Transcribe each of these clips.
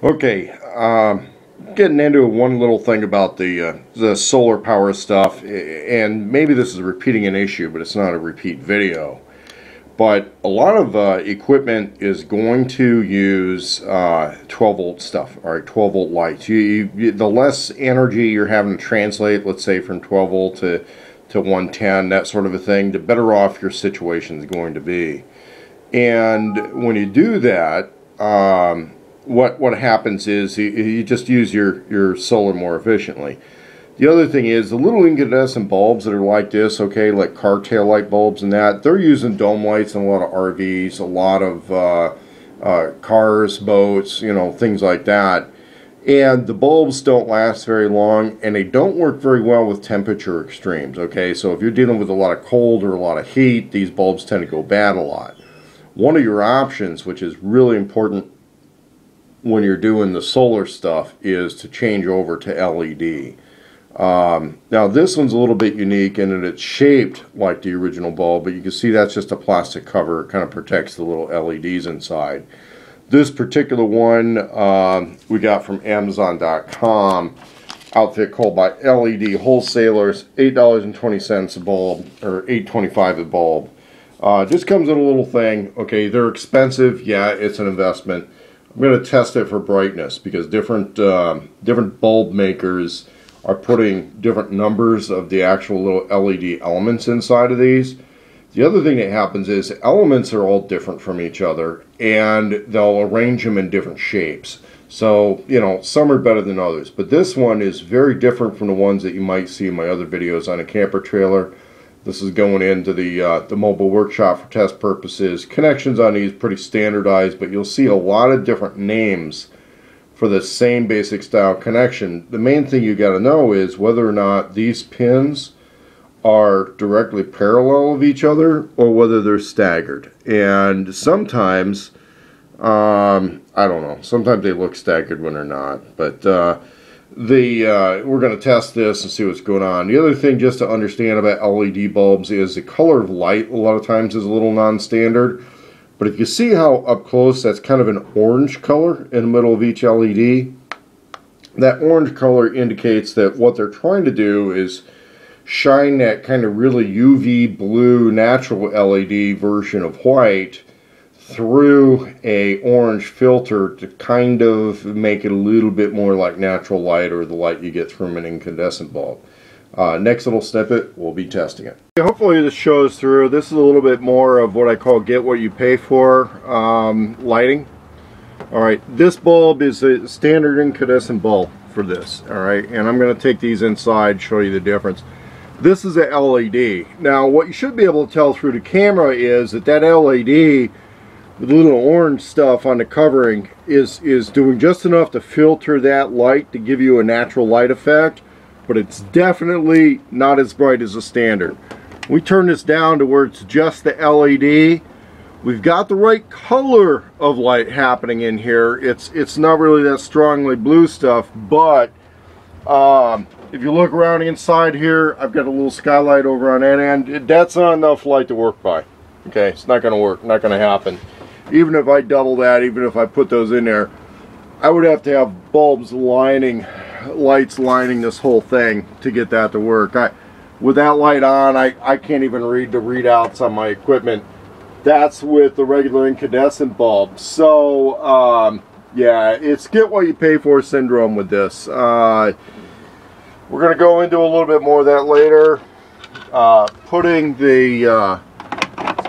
Okay, getting into one little thing about the solar power stuff, and maybe this is repeating an issue, but it's not a repeat video. But a lot of equipment is going to use 12 volt stuff, all right, 12 volt lights. The less energy you're having to translate, let's say from 12 volt to 110, that sort of a thing, the better off your situation is going to be. And when you do that, what happens is you just use your solar more efficiently. The other thing is the little incandescent bulbs that are like this, okay, like car tail light bulbs and that, they're using dome lights in a lot of RVs, a lot of cars, boats, you know, things like that. And the bulbs don't last very long, and they don't work very well with temperature extremes, okay? So if you're dealing with a lot of cold or a lot of heat, these bulbs tend to go bad a lot. One of your options, which is really important when you're doing the solar stuff, is to change over to LED. Now this one's a little bit unique in that it's shaped like the original bulb, but you can see that's just a plastic cover. It kind of protects the little LEDs inside. This particular one we got from Amazon.com, outfit called by LED Wholesalers, $8.20 a bulb, or $8.25 a bulb. Just comes in a little thing. Okay, they're expensive. Yeah, it's an investment. I'm going to test it for brightness because different bulb makers are putting different numbers of the actual little LED elements inside of these. The other thing that happens is elements are all different from each other, and they'll arrange them in different shapes. So, you know, some are better than others. But this one is very different from the ones that you might see in my other videos on a camper trailer. This is going into the mobile workshop for test purposes. Connections on these pretty standardized, but you'll see a lot of different names for the same basic style connection. The main thing you got to know is whether or not these pins are directly parallel of each other or whether they're staggered. And sometimes, I don't know, sometimes they look staggered when they're not. But we're going to test this and see what's going on. The other thing just to understand about LED bulbs is the color of light a lot of times is a little non-standard. But if you see how up close that's kind of an orange color in the middle of each LED, that orange color indicates that what they're trying to do is shine that kind of really UV blue natural LED version of white through a orange filter to kind of make it a little bit more like natural light or the light you get from an incandescent bulb. Next little snippet, we'll be testing it. Hopefully this shows through. This is a little bit more of what I call get what you pay for lighting. Alright, this bulb is a standard incandescent bulb for this. Alright, and I'm going to take these inside, show you the difference. This is a LED. Now what you should be able to tell through the camera is that LED with the little orange stuff on the covering is doing just enough to filter that light to give you a natural light effect, but it's definitely not as bright as a standard. We turn this down to where it's just the LED. We've got the right color of light happening in here. It's not really that strongly blue stuff, but if you look around inside here, I've got a little skylight over on that end. That's not enough light to work by. Okay, it's not going to work, not going to happen. Even if I double that, even if I put those in there, I would have to have bulbs lining, lights lining this whole thing to get that to work. With that light on, I can't even read the readouts on my equipment. That's with the regular incandescent bulb. So, yeah, it's get what you pay for syndrome with this. We're going to go into a little bit more of that later. Putting the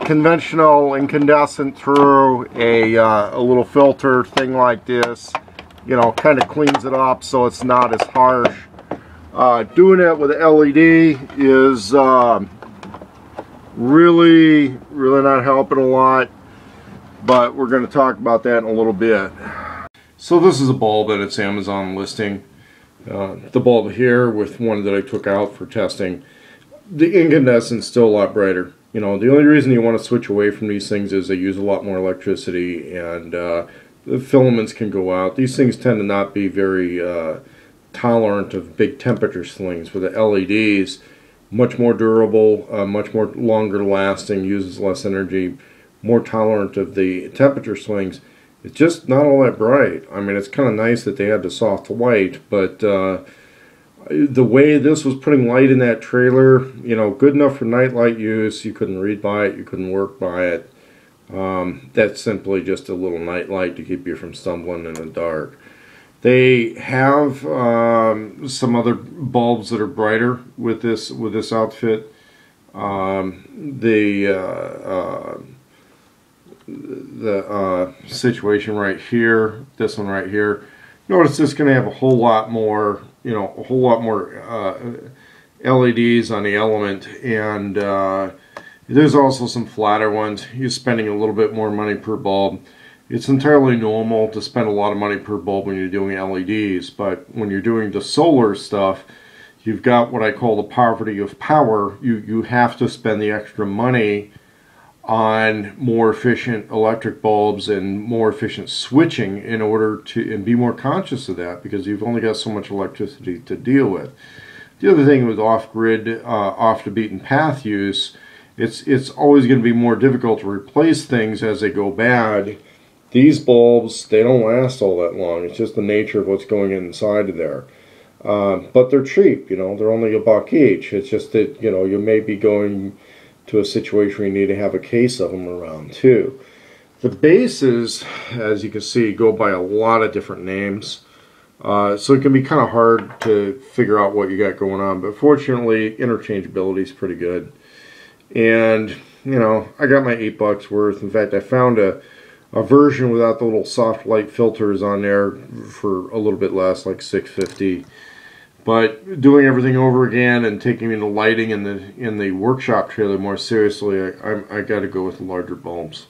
conventional incandescent through a little filter thing like this, you know, kind of cleans it up so it's not as harsh. Doing it with LED is really not helping a lot, but we're going to talk about that in a little bit. So this is a bulb at its Amazon listing. The bulb here with one that I took out for testing, the incandescent's still a lot brighter. You know, the only reason you want to switch away from these things is they use a lot more electricity, and the filaments can go out. These things tend to not be very tolerant of big temperature swings. With the LEDs, much more durable, much more longer lasting, uses less energy, more tolerant of the temperature swings. it's just not all that bright. I mean, it's kind of nice that they had the soft white, but the way this was putting light in that trailer, you know, good enough for nightlight use. You couldn't read by it, you couldn't work by it. That's simply just a little nightlight to keep you from stumbling in the dark. They have some other bulbs that are brighter with this outfit. The situation right here, this one right here, notice this is going to have a whole lot more, you know, a whole lot more LEDs on the element, and there's also some flatter ones. You're spending a little bit more money per bulb. It's entirely normal to spend a lot of money per bulb when you're doing LEDs, but when you're doing the solar stuff, you've got what I call the poverty of power. You have to spend the extra money on more efficient electric bulbs and more efficient switching in order to, and be more conscious of that, because you've only got so much electricity to deal with. The other thing with off-grid, off the beaten path use, it's always going to be more difficult to replace things as they go bad. These bulbs, they don't last all that long. It's just the nature of what's going inside of there. But they're cheap, you know, they're only $1 each. It's just that, you know, you may be going to a situation where you need to have a case of them around too. The bases, as you can see, go by a lot of different names. So it can be kind of hard to figure out what you got going on, but fortunately interchangeability is pretty good. And, you know, I got my $8 worth. In fact, I found a version without the little soft light filters on there for a little bit less, like $6.50. But doing everything over again and taking the lighting in the workshop trailer more seriously, I got to go with the larger bulbs.